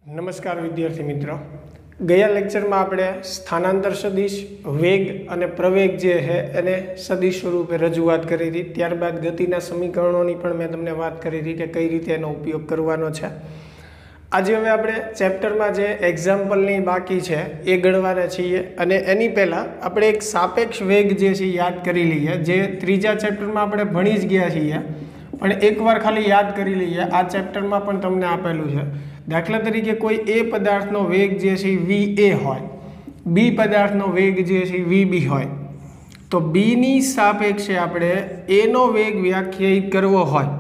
નમસ્કાર વિદ્યાર્થી મિત્રો, ગયા લેક્ચરમાં આપણે સ્થાનાંતર સદિશ, વેગ અને પ્રવેગ જે છે એને સદિશ સ્વરૂપે રજૂઆત કરી હતી. ત્યારબાદ ગતિના સમીકરણોની પણ મેં તમને વાત કરી હતી કે કઈ રીતે એનો ઉપયોગ કરવાનો છે. આજે હવે આપણે ચેપ્ટરમાં જે એક્ઝામ્પલની બાકી છે એ ગણવાના છીએ અને એની પહેલાં આપણે એક સાપેક્ષ વેગ જે છે યાદ કરી લઈએ, જે ત્રીજા ચેપ્ટરમાં આપણે ભણી જ ગયા છીએ, પણ એકવાર ખાલી યાદ કરી લઈએ. આ ચેપ્ટરમાં પણ તમને આપેલું છે. દાખલા તરીકે કોઈ એ પદાર્થનો વેગ જે છે VA હોય, બી પદાર્થનો વેગ જે છે VB હોય, તો બીની સાપેક્ષે આપણે એનો વેગ વ્યાખ્યાયિત કરવો હોય,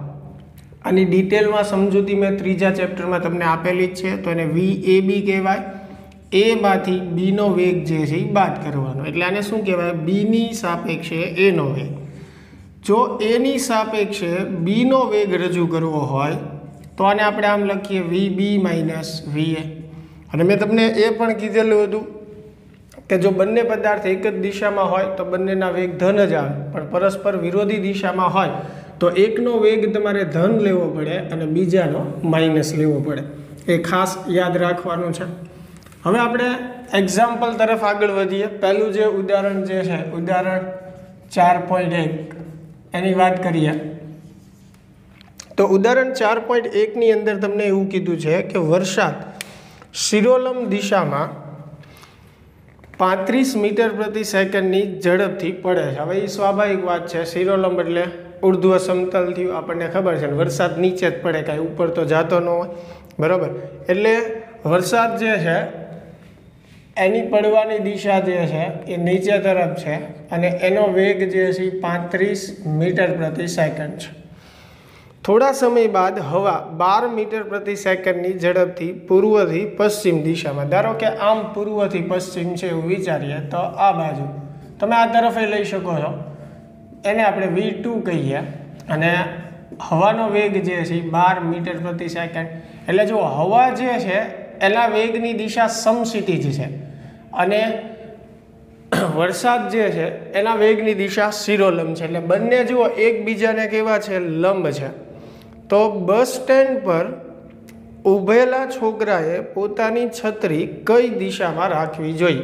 આની ડિટેલમાં સમજૂતી મેં ત્રીજા ચેપ્ટરમાં તમને આપેલી જ છે. તો એને VAB કહેવાય. એમાંથી બીનો વેગ જે છે એ બાદ કરવાનો, એટલે આને શું કહેવાય? બીની સાપેક્ષે એનો વેગ. જો એની સાપેક્ષે બીનો વેગ રજૂ કરવો હોય તો આને આપણે આમ લખીએ VB માઇનસ VA. અને મેં તમને એ પણ કીધેલું હતું કે જો બંને પદાર્થ એક જ દિશામાં હોય તો બંનેના વેગ ધન જ આવે, પણ પરસ્પર વિરોધી દિશામાં હોય તો એકનો વેગ તમારે ધન લેવો પડે અને બીજાનો માઇનસ લેવો પડે. એ ખાસ યાદ રાખવાનું છે. હવે આપણે એક્ઝામ્પલ તરફ આગળ વધીએ. પહેલું જે ઉદાહરણ જે છે, ઉદાહરણ 4.1 એની વાત કરીએ. તો ઉદાહરણ 4.1 અંદર તમને એવું કીધું છે કે વરસાદ શિરોલંબ દિશામાં 35 મીટર પ્રતિ સેકન્ડની ઝડપથી પડે છે. હવે એ સ્વાભાવિક વાત છે, શિરોલંબ એટલે ઉર્ધ્વ સમતલ થયું, આપણને ખબર છે. વરસાદ નીચે જ પડે, કાંઈ ઉપર તો જતો ન હોય, બરાબર. એટલે વરસાદ જે છે એની પડવાની દિશા જે છે એ નીચે તરફ છે અને એનો વેગ જે છે 35 મીટર પ્રતિ સેકન્ડ છે. થોડા સમય બાદ હવા 12 મીટર પ્રતિ સેકન્ડની ઝડપથી પૂર્વથી પશ્ચિમ દિશામાં, ધારો કે આમ પૂર્વથી પશ્ચિમ છે એવું વિચારીએ તો આ બાજુ તમે આ તરફે લઈ શકો છો, એને આપણે V2 કહીએ. અને હવાનો વેગ જે છે 12 મીટર પ્રતિ સેકન્ડ. એટલે જો હવા જે છે એના વેગની દિશા સમક્ષિતિજ છે અને વરસાદ જે છે એના વેગની દિશા શિરોલંબ છે. એટલે બંને જુઓ એકબીજાને કેવા છે? લંબ છે. તો બસ સ્ટેન્ડ પર ઊભેલા છોકરાએ પોતાની છત્રી કઈ દિશામાં રાખવી જોઈએ?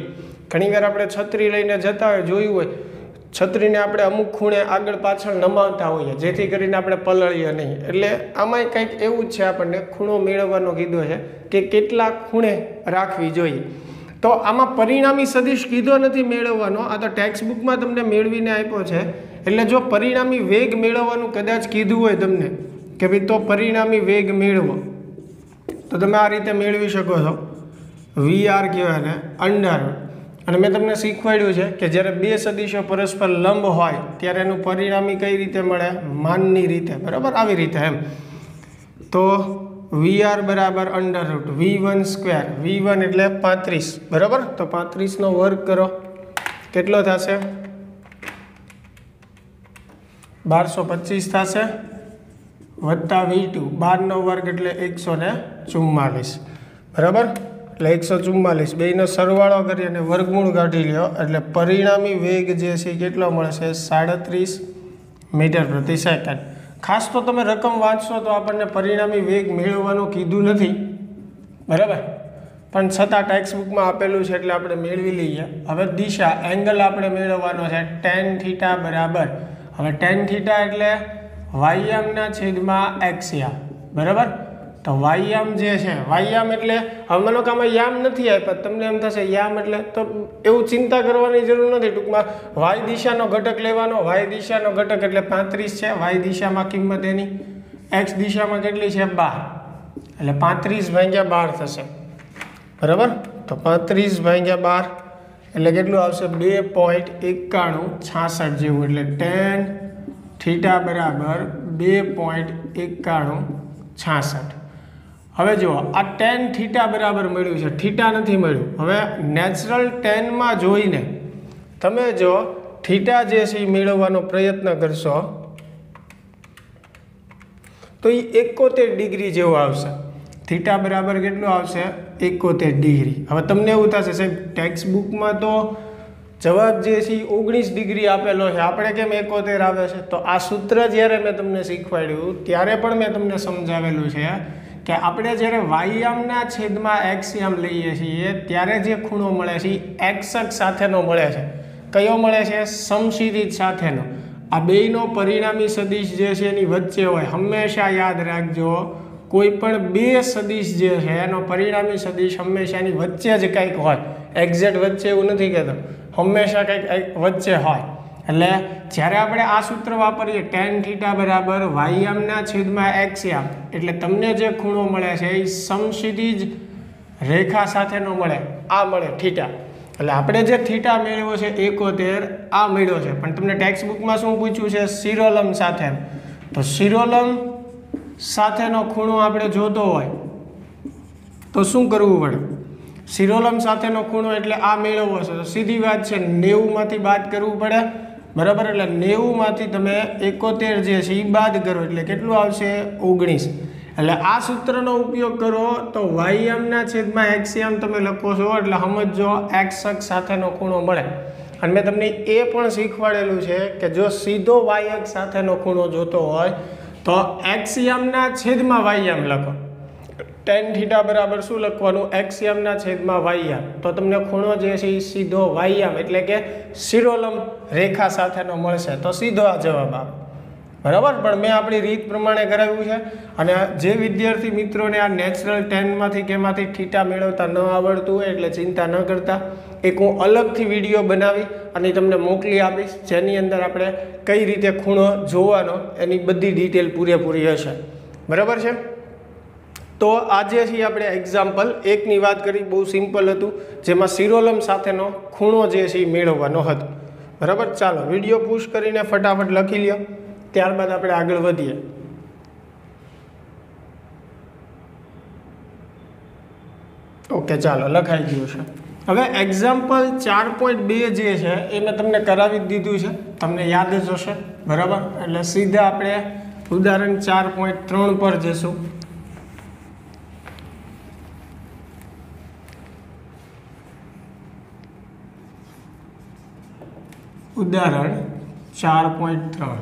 ઘણીવાર આપણે છત્રી લઈને જતા હોય, જોયું હોય, છત્રીને આપણે અમુક ખૂણે આગળ પાછળ નમાવતા હોઈએ જેથી કરીને આપણે પલળીએ નહીં. એટલે આમાંય કંઈક એવું જ છે, આપણને ખૂણો મેળવવાનો કીધો છે કે કેટલા ખૂણે રાખવી જોઈએ. તો આમાં પરિણામી સદિશ કીધો નથી મેળવવાનો, આ તો ટેક્સ્ટ બુકમાં તમને મેળવીને આપ્યો છે. એટલે જો પરિણામી વેગ મેળવવાનું કદાચ કીધું હોય તમને કે ભાઈ તો પરિણામી વેગ મેળવો, તો તમે આ રીતે મેળવી શકો છો. VR કહેવાય ને અંડર. અને મેં તમને શીખવાડ્યું છે કે જ્યારે બે સદિશો પરસ્પર લંબ હોય ત્યારે એનું પરિણામી કઈ રીતે મળે? માનની રીતે, બરાબર, આવી રીતે એમ. તો VR બરાબર under route V1 square. V1 એટલે 35, બરાબર. તો 35નો વર્ગ કરો, કેટલો થશે? 1225 થશે, વત્તા V2 12નો વર્ગ એટલે 144, બરાબર. એટલે 144, બેનો સરવાળો કરી અને વર્ગમૂળ કાઢી લ્યો એટલે પરિણામી વેગ જે છે કેટલો મળશે? 37 મીટર પ્રતિ સેકન્ડ. ખાસ તો તમે રકમ વાંચશો તો આપણને પરિણામી વેગ મેળવવાનું કીધું નથી, બરાબર, પણ છતાં ટેક્સ્ટ બુકમાં આપેલું છે એટલે આપણે મેળવી લઈએ. હવે દિશા, એંગલ આપણે મેળવવાનો છે tan θ બરાબર. હવે tan θ એટલે વાયામના છેદમાં એક્સયામ, બરાબર. તો વાયામ જે છે, વાયામ એટલે હવે માનો કે આમાં યામ નથી આપ્યા, તમને એમ થશે યામ એટલે, તો એવું ચિંતા કરવાની જરૂર નથી. ટૂંકમાં વાય દિશાનો ઘટક લેવાનો. વાય દિશાનો ઘટક એટલે 35 છે. વાય દિશામાં કિંમત એની, એક્સ દિશામાં કેટલી છે? 12. એટલે 35 ભાગ્યા 12 થશે, બરાબર. તો 35 ભાગ્યા 12 એટલે કેટલું આવશે? 2.9166 જેવું. એટલે tan θ બરાબર 2.9166. હવે જુઓ, આ tan θ બરાબર મળ્યું છે, θ નથી મળ્યું. હવે નેચરલ ટેનમાં જોઈને તમે જો θ જે છે એ મેળવવાનો પ્રયત્ન કરશો તો એ 71 ડિગ્રી જેવું આવશે. θ બરાબર કેટલું આવશે? 71 ડિગ્રી. હવે તમને એવું થશે સાહેબ ટેક્સ્ટ બુકમાં તો જવાબ જે છે 19 ડિગ્રી આપેલો છે, આપણે કેમ 71 આવે છે? તો આ સૂત્ર જ્યારે મેં તમને શીખવાડ્યું ત્યારે પણ મેં તમને સમજાવેલું છે કે આપણે જ્યારે વાયયામના છેદમાં એક્સયામ લઈએ છીએ ત્યારે જે ખૂણો મળે છે એ એક્સ અક્ષ સાથેનો મળે છે. કયો મળે છે? સમક્ષિતિજ સાથેનો. આ બેયનો પરિણામી સદિશ જે છે એની વચ્ચે હોય. હંમેશા યાદ રાખજો, કોઈ પણ બે સદિશ જે છે એનો પરિણામી સદિશ હંમેશા એની વચ્ચે જ કંઈક હોય. એક્ઝેક્ટ વચ્ચે એવું નથી કહેતો, હંમેશા કંઈક વચ્ચે હોય. એટલે જ્યારે આપણે આ સૂત્ર વાપરીએ tan θ બરાબર વાયયામના છેદમાં એક્સયામ, એટલે તમને જે ખૂણો મળે છે એ સમક્ષિતિજ રેખા સાથેનો મળે. આ મળે θ. એટલે આપણે જે θ મેળવ્યો છે 71 આ મળ્યો છે. પણ તમને ટેક્સ્ટ બુકમાં શું પૂછ્યું છે? શિરોલંબ સાથે. તો શિરોલંબ સાથેનો ખૂણો આપણે જોતો હોય તો શું કરવું પડે? શિરોલંબ સાથેનો ખૂણો એટલે આ મેળવવો છે તો સીધી વાત છે 90 માંથી બાદ કરવું પડે. બરાબર, એટલે 90 માંથી તમે 71 જે છે એ બાદ કરો એટલે કેટલું આવશે? 19. એટલે આ સૂત્રનો ઉપયોગ કરો તો વાયયામના છેદમાં એક્સયામ તમે લખો છો એટલે સમજો એક્સ અક્ષ સાથેનો ખૂણો મળે. અને મેં તમને એ પણ શીખવાડેલું છે કે જો સીધો વાય અક્ષ સાથેનો ખૂણો જોતો હોય તો એક્સયામના છેદમાં વાયયામ લખો. tan θ બરાબર શું લખવાનું? એક્સયામના છેદમાં વાયયામ. તો તમને ખૂણો જે છે એ સીધો વાયયામ એટલે કે શિરોલંબ રેખા સાથેનો મળશે. તો સીધો આ જવાબ આવે. બરાબર, પણ મેં આપણી રીત પ્રમાણે કરાવ્યું છે. અને જે વિદ્યાર્થી મિત્રોને આ નેચરલ ટેનમાંથી કે એમાંથી θ મેળવતા ન આવડતું હોય એટલે ચિંતા ન કરતા, એક હું અલગથી વિડીયો બનાવી અને તમને મોકલી આપીશ જેની અંદર આપણે કઈ રીતે ખૂણો જોવાનો એની બધી ડિટેલ પૂરેપૂરી હશે. બરાબર છે. તો આજે છે આપણે એક્ઝામ્પલ એકની વાત કરી, બહુ સિમ્પલ હતું, જેમાં શિરોલંબ સાથેનો ખૂણો જે છે એ મેળવવાનો હતો. બરાબર, ચાલો વિડીયો પુશ કરીને ફટાફટ લખી લ્યો, ત્યારબાદ આપણે આગળ વધીએ. ઓકે, ચાલો લખાઈ ગયું છે. હવે એક્ઝામ્પલ 4.2 જે છે એ મેં તમને કરાવી જ દીધું છે, તમને યાદ જ હશે. બરાબર, એટલે સીધા આપણે ઉદાહરણ 4.3 પર જઈશું. ઉદાહરણ 4.3.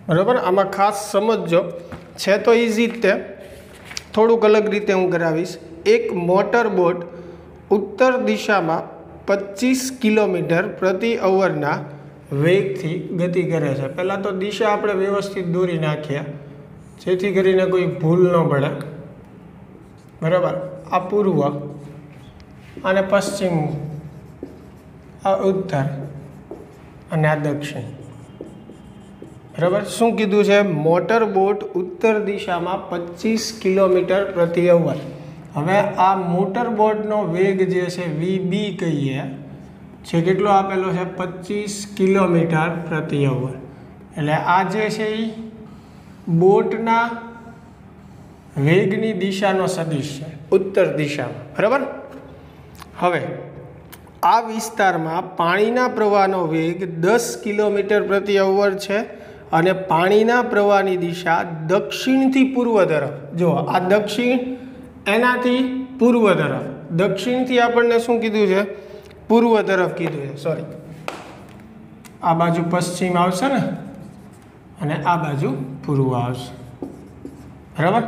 બરાબર, આમાં ખાસ સમજજો, છે તો ઇઝી જ તે, થોડુંક અલગ રીતે હું કરાવીશ. એક મોટર બોટ ઉત્તર દિશામાં 25 કિલોમીટર પ્રતિ અવરના વેગથી ગતિ કરે છે. પહેલાં તો દિશા આપણે વ્યવસ્થિત દોરી નાખીએ જેથી કરીને કોઈ ભૂલ ન પડે. બરાબર, આ પૂર્વ અને પશ્ચિમ, આ ઉત્તર અને આ દક્ષિણ. બરાબર, શું કીધું છે? મોટર બોટ ઉત્તર દિશામાં 25 કિલોમીટર પ્રતિ અવર. હવે આ મોટર બોટનો વેગ જે છે VB કહીએ છે, કેટલો આપેલો છે? 25 કિલોમીટર પ્રતિ અવર. એટલે આ જે છે એ બોટના વેગની દિશાનો સદિશ છે, ઉત્તર દિશામાં. બરાબર, હવે આ વિસ્તારમાં પાણીના પ્રવાહનો વેગ 10 કિલોમીટર પ્રતિ અવર છે અને પાણીના પ્રવાહની દિશા દક્ષિણથી પૂર્વ તરફ. જો આ દક્ષિણ, એનાથી પૂર્વ તરફ. દક્ષિણથી આપણને શું કીધું છે? પૂર્વ તરફ કીધું છે. સોરી, આ બાજુ પશ્ચિમ આવશે ને અને આ બાજુ પૂર્વ આવશે. બરાબર,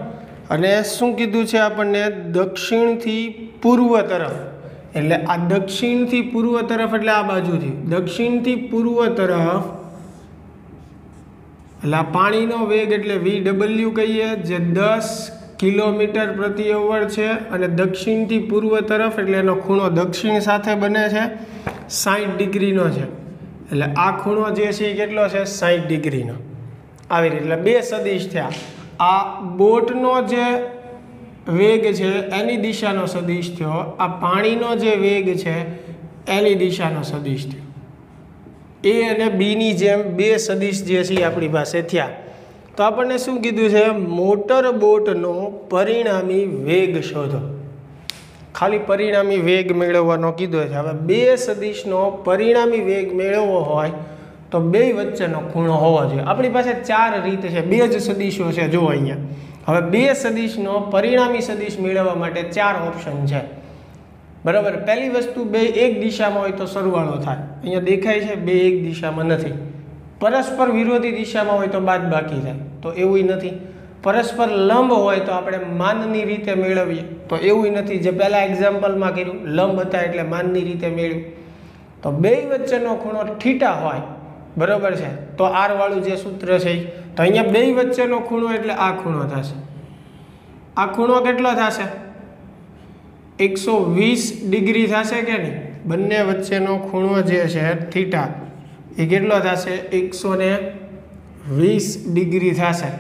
અને શું કીધું છે આપણને? દક્ષિણથી પૂર્વ તરફ. એટલે આ દક્ષિણથી પૂર્વ તરફ એટલે આ બાજુથી દક્ષિણથી પૂર્વ તરફ. એટલે આ પાણીનો વેગ એટલે VW કહીએ, જે 10 કિલોમીટર પ્રતિ અવર છે અને દક્ષિણથી પૂર્વ તરફ એટલે એનો ખૂણો દક્ષિણ સાથે બને છે, 60 ડિગ્રીનો છે. એટલે આ ખૂણો જે છે એ કેટલો છે? 60 ડિગ્રીનો. આવી રીતે એટલે બે સદિશ થયા. આ બોટનો જે વેગ છે એની દિશાનો સદિશ થયો, આ પાણીનો જે વેગ છે એની દિશાનો સદિશ થયો. એ અને બીની જેમ બે સદિશ જે છે આપણી પાસે થયા. તો આપણને શું કીધું છે? મોટર બોટનો પરિણામી વેગ શોધો. ખાલી પરિણામી વેગ મેળવવાનો કીધો છે. હવે બે સદિશનો પરિણામી વેગ મેળવવો હોય તો બે વચ્ચેનો ખૂણો હોવો જોઈએ. આપણી પાસે 4 રીત છે, બે જ સદિશો છે. જો અહીંયા હવે બે સદિશનો પરિણામી સદિશ મેળવવા માટે 4 ઓપ્શન છે. બરાબર, પહેલી વસ્તુ બે એક દિશામાં હોય તો સરવાળો થાય. અહીંયા દેખાય છે બે એક દિશામાં નથી. પરસ્પર વિરોધી દિશામાં હોય તો બાદબાકી થાય. તો એવું નથી. પરસ્પર લંબ હોય તો આપણે માનની રીતે મેળવીએ, તો એવું નથી જે પહેલા એક્ઝામ્પલમાં કર્યું લંબ હતા એટલે માનની રીતે મેળવ્યું. તો બે વચ્ચેનો ખૂણો થીટા હોય, બરોબર છે, તો આર વાળું જે સૂત્ર છે તો અહીંયા બે વચ્ચેનો ખૂણો એટલે આ ખૂણો થશે. આ ખૂણો કેટલો થશે? 120 ડિગ્રી થશે કે નહીં? બંને વચ્ચેનો ખૂણો જે છે થીટા એ કેટલો થશે? 120 ડિગ્રી થશે.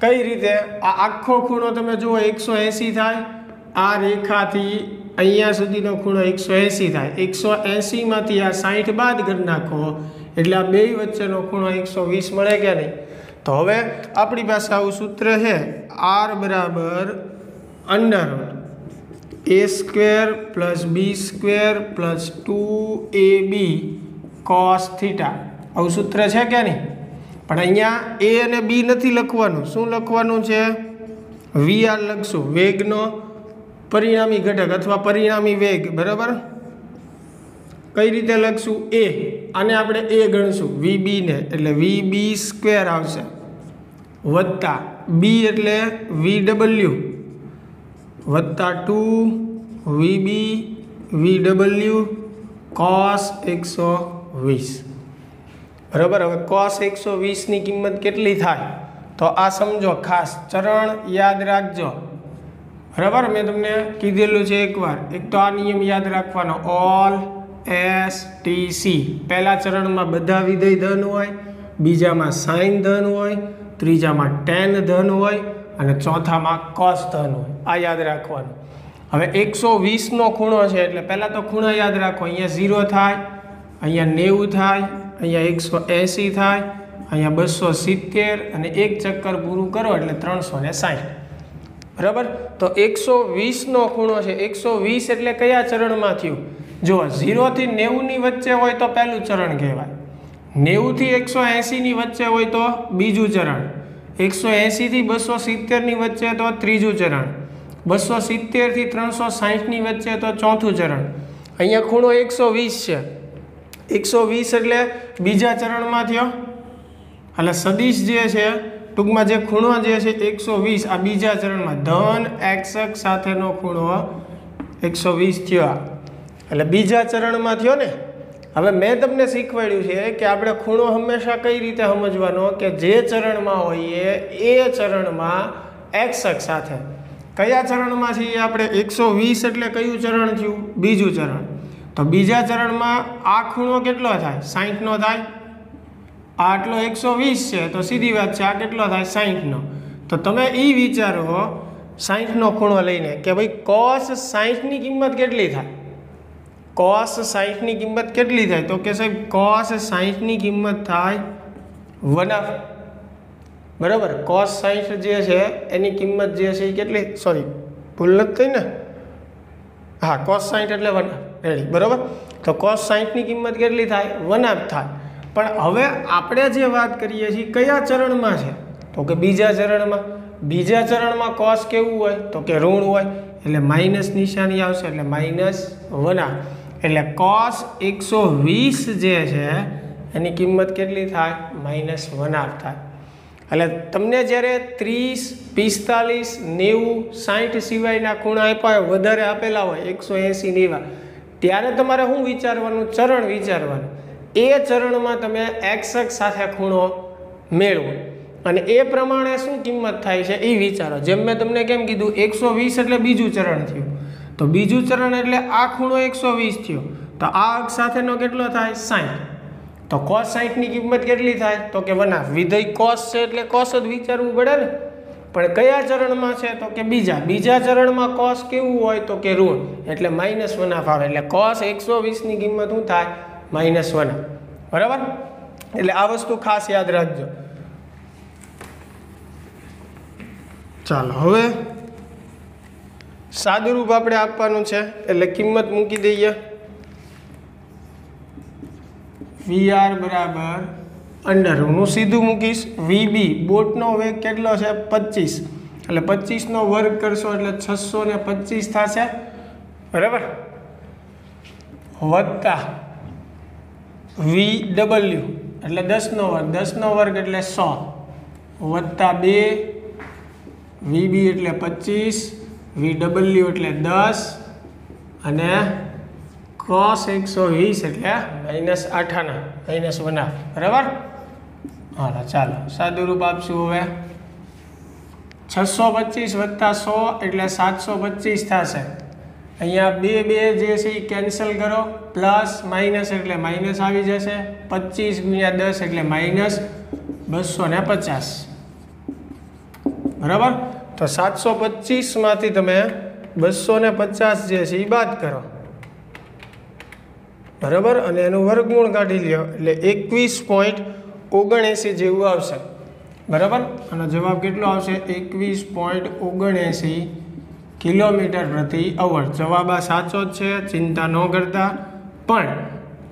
કઈ રીતે? આ આખો ખૂણો તમે જુઓ 180 થાય, આ રેખાથી અહીંયા સુધીનો ખૂણો 180 થાય. 180 માંથી આ 60 બાદ કરી નાખો એટલે આ બે વચ્ચેનો ખૂણો 120 મળે કે નહીં? તો હવે આપણી પાસે આવું સૂત્ર છે, r બરાબર √a² + b² + 2ab cos θ. આવું સૂત્ર છે કે નહીં? પણ અહીંયા a અને b નથી લખવાનું. શું લખવાનું છે? vr લખશું, વેગનો પરિણામી ઘટક અથવા પરિણામી વેગ, બરાબર. કઈ રીતે લખશું? a આને આપણે a ગણશું, vb ને, એટલે vb² આવશે, વત્તા b એટલે vw વત્તા 2vb vw cos 120, બરાબર. હવે cos 120 ની કિંમત કેટલી થાય? તો આ સમજો, ખાસ ચરણ યાદ રાખજો, બરાબર. મેં તમને કીધેલું છે એકવાર. એક તો આ નિયમ યાદ રાખવાનો, ઓલ STC. પહેલા ચરણમાં બધા વિધેય ધન હોય, બીજામાં સાઇન ધન હોય, ત્રીજામાં tan ધન હોય અને ચોથામાં cos ધન હોય. આ યાદ રાખવાનું. હવે 120 નો ખૂણો છે એટલે પહેલાં તો ખૂણા યાદ રાખો. અહીંયા 0 થાય, અહીંયા 90 થાય, અહીંયા 180 થાય, અહીંયા 270 અને એક ચક્કર પૂરું કરો એટલે 360, બરાબર. તો 120 નો ખૂણો છે. 120 એટલે કયા ચરણમાં થયું? જો 0 થી 90 ની વચ્ચે હોય તો પહેલું ચરણ કહેવાય, 90 થી 180 ની વચ્ચે હોય તો બીજું ચરણ, 180 થી 270 ની વચ્ચે તો ત્રીજું ચરણ, 270 થી 360 ની વચ્ચે તો ચોથું ચરણ. અહીંયા ખૂણો 120 છે. 120 એટલે બીજા ચરણમાં થયો. એટલે સદિશ જે છે, ટૂંકમાં જે ખૂણો જે છે 120, આ બીજા ચરણમાં ધન x અક્ષ સાથેનો ખૂણો 120 થયો, એટલે બીજા ચરણમાં થયો ને. હવે મેં તમને શીખવાડ્યું છે કે આપણે ખૂણો હંમેશા કઈ રીતે સમજવાનો, કે જે ચરણમાં હોઈએ એ ચરણમાં x અક્ષ સાથે. કયા ચરણમાં છીએ આપણે? 120 એટલે કયું ચરણ થયું? બીજું ચરણ. તો બીજા ચરણમાં આ ખૂણો કેટલો થાય? 60 નો થાય. આટલો 120 છે તો સીધી વાત છે, આ કેટલો થાય? 60 નો. તો તમે એ વિચારો 60 નો ખૂણો લઈને કે ભાઈ cos 60 ની કિંમત કેટલી થાય? cos 60 ની કિંમત કેટલી થાય? તો કે સાહેબ cos 60 ની કિંમત થાય 1/2, બરાબર. cos 60 જે છે એની કિંમત જે છે એ કેટલી? સોરી, ભૂલ નથી થઈ ને? હા, cos 60 એટલે 1/2, રેડી, બરાબર. તો cos 60 ની કિંમત કેટલી થાય? 1/2 થાય. પણ હવે આપણે જે વાત કરીએ છીએ કયા ચરણમાં છે? તો કે બીજા ચરણમાં. બીજા ચરણમાં cos કેવું હોય? તો કે ઋણ હોય, એટલે માઇનસ નિશાની આવશે, એટલે -1/2. એટલે cos 120 જે છે એની કિંમત કેટલી થાય? -1/2 થાય. એટલે તમને જ્યારે 30, 45, 90, 60 સિવાયના ખૂણા આપ્યા હોય, વધારે આપેલા હોય 180 જેવા, ત્યારે તમારે શું વિચારવાનું? ચરણ વિચારવાનું. એ ચરણમાં તમે x અક્ષ સાથે ખૂણો મેળવો અને એ પ્રમાણે શું કિંમત થાય છે એ વિચારો. જેમ મેં તમને કેમ કીધું, 120 એટલે બીજું ચરણ થયું, તો બીજું ચરણ એટલે આ ખૂણો 120 થયો, તો આ અક્ષ સાથેનો કેટલો થાય? 60. તો cos 60 ની કિંમત કેટલી થાય? તો કે 1/2. વિધેય cos છે એટલે cos જ વિચારવું પડે ને. પણ કયા ચરણમાં છે? તો કે બીજા ચરણમાં cos કેવું હોય? તો કે ઋણ, એટલે -1/2 આવે. એટલે cos 120 ની કિંમત શું થાય? -1/2, બરાબર. એટલે આ વસ્તુ ખાસ યાદ રાખજો. ચાલો હવે સાદુરૂપ આપણે આપવાનું છે, એટલે કિંમત મૂકી દઈએ. vr બરાબર √ હું સીધું મૂકીશ. vb બોટનો વેગ કેટલો છે? 25, એટલે 25 નો વર્ગ કરશો એટલે 625 થશે, બરાબર. વત્તા vw એટલે 10 નો વર્ગ, 10 નો વર્ગ એટલે 100, વત્તા 2 વીબી એટલે 25 વીડબલ્યુ એટલે 10 અને cos 120 એટલે -8 -1 બરાબર. હાલો ચાલો સાદું રૂપ આપશું. હવે 625 વત્તા 100 એટલે 725 થશે. અહીંયા 2 જે છે એ કેન્સલ કરો, પ્લસ માઇનસ એટલે માઇનસ આવી જશે. 25 ગુણ્યા 10 એટલે -250 બરાબર. તો 725 માંથી તમે 250 જે છે એ બાદ કરો બરાબર, અને એનું વર્ગમૂળ કાઢી લ્યો એટલે 21.79 જેવું આવશે બરાબર. અને જવાબ કેટલો આવશે? 21.79 કિલોમીટર પ્રતિ અવર. જવાબ આ સાચો જ છે, ચિંતા ન કરતા. પણ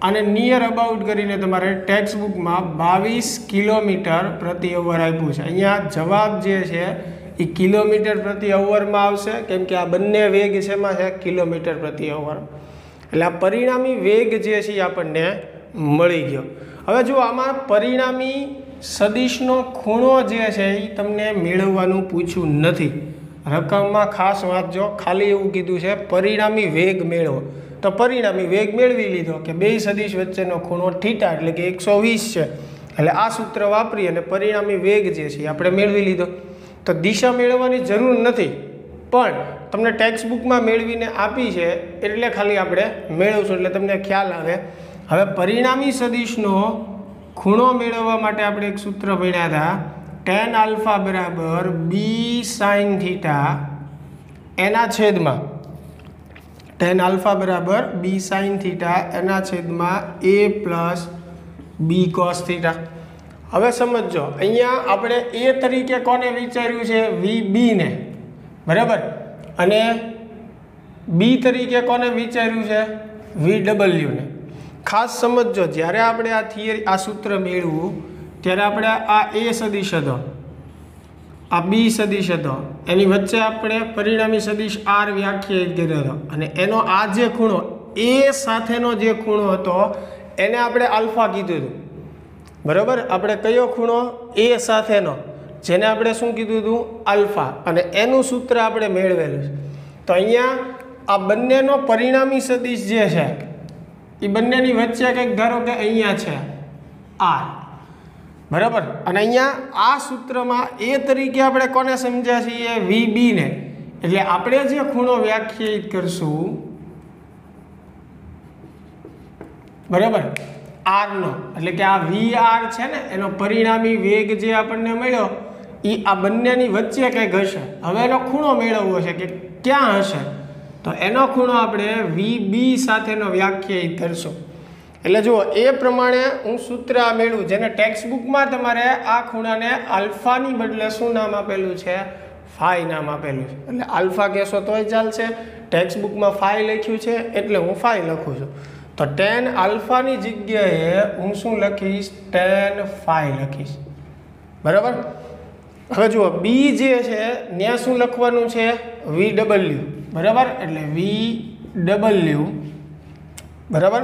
આને નિયર અબાઉટ કરીને તમારે ટેક્સ્ટ બુકમાં 22 કિલોમીટર પ્રતિ અવર આપ્યું છે. અહીંયા જવાબ જે છે એ કિલોમીટર પ્રતિ અવરમાં આવશે, કેમ કે આ બંને વેગ શેમાં છે? કિલોમીટર પ્રતિ અવર. એટલે આ પરિણામી વેગ જે છે એ આપણને મળી ગયો. હવે જો આમાં પરિણામી સદિશનો ખૂણો જે છે એ તમને મેળવવાનું પૂછ્યું નથી. રકમમાં ખાસ વાંચજો, ખાલી એવું કીધું છે પરિણામી વેગ મેળવો. તો પરિણામી વેગ મેળવી લીધો કે બે સદિશ વચ્ચેનો ખૂણો થીટા એટલે કે 120 છે. એટલે આ સૂત્ર વાપરી અને પરિણામી વેગ જે છે આપણે મેળવી લીધો. તો દિશા મેળવવાની જરૂર નથી, પણ તમને ટેક્સ્ટ બુકમાં મેળવીને આપી છે એટલે ખાલી આપણે મેળવશું એટલે તમને ખ્યાલ આવે. હવે પરિણામી સદિશનો ખૂણો મેળવવા માટે આપણે એક સૂત્ર ભણ્યા હતા, tan આલ્ફા બરાબર બી સાઇન થીટા એના છેદમાં tan આલ્ફા બરાબર બી સાઇન થીટા એના છેદમાં a plus B cos theta. હવે સમજો અહીંયા આપણે a તરીકે કોને વિચાર્યું છે? વીબી ને બરાબર, અને બી તરીકે કોને વિચાર્યું છે? વીડબલ્યુ ને. ખાસ સમજો જ્યારે આપણે આ થિયરી આ સૂત્ર મેળવું ત્યારે આપણે આ એ સદિશ હતો, આ બી સદિશ હતો, એની વચ્ચે આપણે પરિણામી સદિશ આર વ્યાખ્યાયિત કર્યો હતો, અને એનો આ જે ખૂણો એ સાથેનો જે ખૂણો હતો એને આપણે આલ્ફા કીધું હતું બરાબર. આપણે કયો ખૂણો? એ સાથેનો, જેને આપણે શું કીધું હતું? આલ્ફા. અને એનું સૂત્ર આપણે મેળવેલું છે. તો અહીંયા આ બંનેનો પરિણામી સદિશ જે છે એ બંનેની વચ્ચે કંઈક ધારો કે અહીંયા છે આર બરાબર. અને અહીંયા આ સૂત્રમાં એ તરીકે આપણે કોને સમજ્યા છીએ? વીબી ને. એટલે આપણે જે ખૂણો વ્યાખ્યાયિત કરશું બરાબર આરનો, એટલે કે આ વી આર છે ને એનો પરિણામી વેગ જે આપણને મળ્યો એ આ બંનેની વચ્ચે કંઈક હશે. હવે એનો ખૂણો મેળવવો છે કે ક્યાં હશે, તો એનો ખૂણો આપણે વીબી સાથેનો વ્યાખ્યાયિત કરશું. એટલે જુઓ એ પ્રમાણે હું સૂત્ર આ મેળવું, જેને ટેક્સ્ટ બુકમાં તમારે આ ખૂણાને આલ્ફાની બદલે શું નામ આપેલું છે? ફાઈ નામ આપેલું છે. એટલે આલ્ફા કહેશો તોય ચાલશે, ટેક્સ્ટ બુકમાં ફાઈ લખ્યું છે એટલે હું ફાઈ લખું છું. તો tan આલ્ફાની જગ્યાએ હું શું લખીશ? tan ફાઈ લખીશ બરાબર. હવે જુઓ બી જે છે ત્યાં શું લખવાનું છે? વીડબલ્યુ બરાબર. એટલે વીડબલ્યુ બરાબર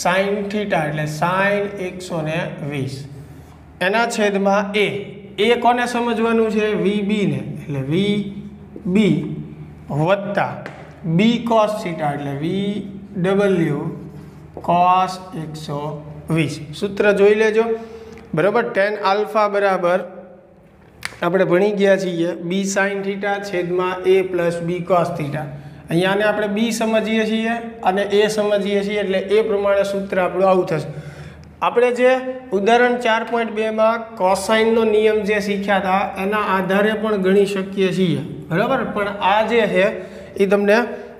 સાઇન થીટા એટલે સાઇન 120 એના છેદમાં એ કોને સમજવાનું છે? વીબી ને. એટલે વીબી વત્તા બી કોસ થીટા એટલે વીડબલ્યુ કોસ 120. સૂત્ર જોઈ લેજો બરાબર. tan આલ્ફા બરાબર આપણે ભણી ગયા છીએ બી સાઇન થીટા છેદમાં a plus B cos theta. અહીંયાને આપણે બી સમજીએ છીએ અને એ સમજીએ છીએ એટલે એ પ્રમાણે સૂત્ર આપણું આવું થશે. આપણે જે ઉદાહરણ 4.2માં કોસાઇનનો નિયમ જે શીખ્યા હતા એના આધારે પણ ગણી શકીએ છીએ બરાબર. પણ આ જે છે એ તમને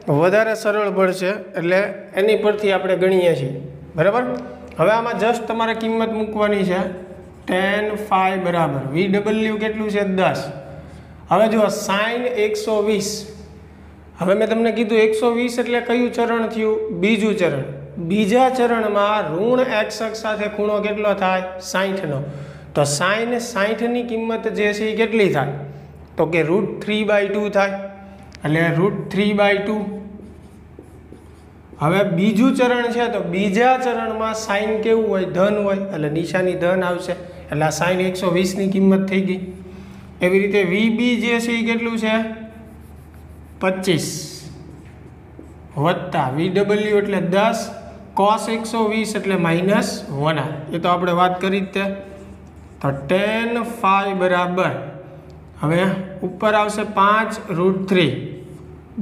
વધારે સરળ પડશે એટલે એની પરથી આપણે ગણીએ છીએ બરાબર. હવે આમાં જસ્ટ તમારે કિંમત મૂકવાની છે. tan ફાઈ બરાબર વીડબલ્યુ કેટલું છે? 10. હવે જો સાઇન 120, હવે મેં તમને કીધું 120 એટલે કયું ચરણ થયું? બીજું ચરણ. બીજા ચરણમાં ઋણ એક્સ અક્ષ સાથે ખૂણો કેટલો થાય? 60નો. તો સાઇન 60ની કિંમત જે છે એ કેટલી થાય? તો કે √3/2 થાય. એટલે √3/2. હવે બીજું ચરણ છે તો બીજા ચરણમાં સાઇન કેવું હોય? ધન હોય એટલે નિશાની ધન આવશે. એટલે આ સાઈન 120ની કિંમત થઈ ગઈ। એવી રીતે વીબી જે છે એ કેટલું છે 25 વત્તા વીડબલ્યુ એટલે 10 cos 120 એટલે -1 એ તો આપણે વાત કરી જ તે। તો tan phi બરાબર હવે ઉપર આવશે 5√3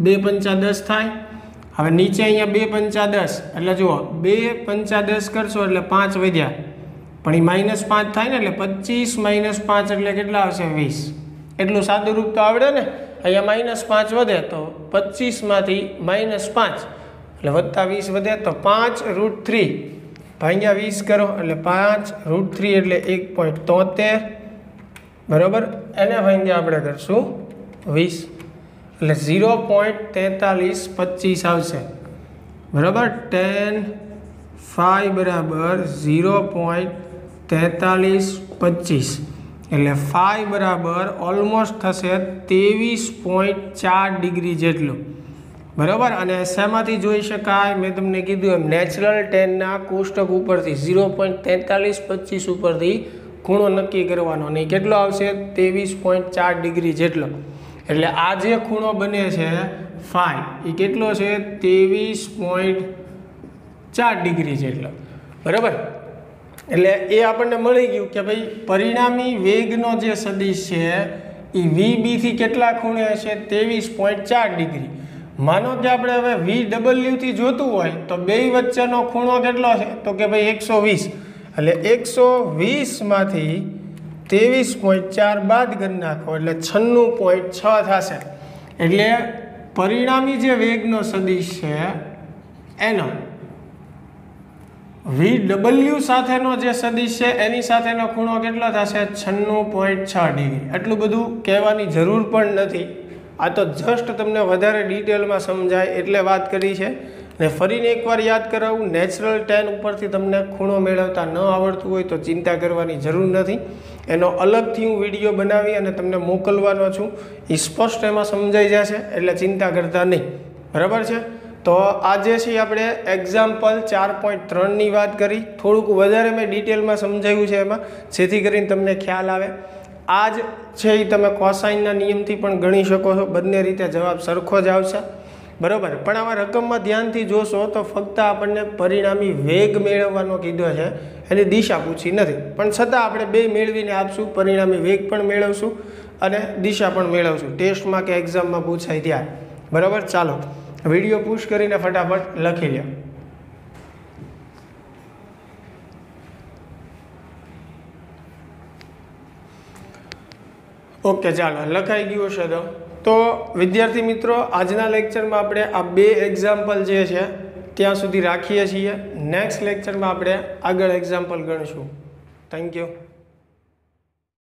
2 પંચા 10 થાય। હવે નીચે અહીંયા 2 પંચા 10 એટલે જુઓ 2 પંચા 10 કરશો એટલે 5 વધ્યા પણ એ -5 થાય ને એટલે 25 - 5 એટલે કેટલા આવશે 20। એટલું સાદું રૂપ તો આવડે ને। અહીંયા -5 વધે તો 25માંથી -5 એટલે વત્તા 20 વધે તો 5√3 ભાગ્યા 20 કરો એટલે 5√3 એટલે 1.73 બરાબર। એને ભાગ્યા આપણે કરશું 20 એટલે 0.4325 આવશે બરાબર। tan phi બરાબર 0.4325 એટલે phi બરાબર ઓલમોસ્ટ થશે 23.4 ડિગ્રી જેટલું બરાબર। અને શેમાંથી જોઈ શકાય મેં તમને કીધું એમ નેચરલ ટેનના કોષ્ટક ઉપરથી 0.4325 ઉપરથી ખૂણો નક્કી કરવાનો અને કેટલો આવશે 23.4 ડિગ્રી જેટલો। એટલે આ જે ખૂણો બને છે phi એ કેટલો છે 23.4 ડિગ્રી જેટલો બરાબર। એટલે એ આપણને મળી ગયું કે ભાઈ પરિણામી વેગનો જે સદિશ છે એ વીબી થી કેટલા ખૂણે હશે 23.4 ડિગ્રી। માનો કે આપણે હવે VW થી જોતું હોય તો બે વચ્ચેનો ખૂણો કેટલો છે તો કે ભાઈ 120 એટલે 120 માંથી 23.4 બાદ કરી નાખો એટલે 96.6 થશે। એટલે પરિણામી જે વેગનો સદિશ છે એનો VW સાથેનો જે સદિશ છે એની સાથેનો ખૂણો કેટલો થશે 96.6 ડિગ્રી। એટલું બધું કહેવાની જરૂર પણ નથી, આ તો જસ્ટ તમને વધારે ડિટેલમાં સમજાય એટલે વાત કરી છે। ને ફરીને એકવાર યાદ કરાવું, નેચરલ ટેન ઉપરથી તમને ખૂણો મેળવતા ન આવડતું હોય તો ચિંતા કરવાની જરૂર નથી, એનો અલગથી હું વિડીયો બનાવી અને તમને મોકલવાનો છું, એ સ્પષ્ટ એમાં સમજાઈ જશે એટલે ચિંતા કરતા નહીં બરાબર છે। તો આજે છે આપણે એક્ઝામ્પલ 4.3ની વાત કરી, થોડુંક વધારે મેં ડિટેલમાં સમજાવ્યું છે એમાં જેથી કરીને તમને ખ્યાલ આવે। આ જ છે એ તમે કોસાઇનના નિયમથી પણ ગણી શકો છો, બંને રીતે જવાબ સરખો જ આવશે બરાબર। પણ આમાં રકમમાં ધ્યાનથી જોશો તો ફક્ત આપણને પરિણામી વેગ મેળવવાનો કીધો છે, એની દિશા પૂછી નથી, પણ છતાં આપણે બે મેળવીને આપશું, પરિણામી વેગ પણ મેળવશું અને દિશા પણ મેળવશું, ટેસ્ટમાં કે એક્ઝામમાં પૂછાય ત્યારે બરાબર। ચાલો વિડીયો પુશ કરીને ફટાફટ લખી લો। ઓકે ચાલો લખાઈ ગયું હશે તો વિદ્યાર્થી મિત્રો આજના લેક્ચરમાં આપણે આ બે એક્ઝામ્પલ જે છે ત્યાં સુધી રાખીએ છીએ। નેક્સ્ટ લેક્ચરમાં આપણે આગળ એક્ઝામ્પલ ગણશું। Thank you.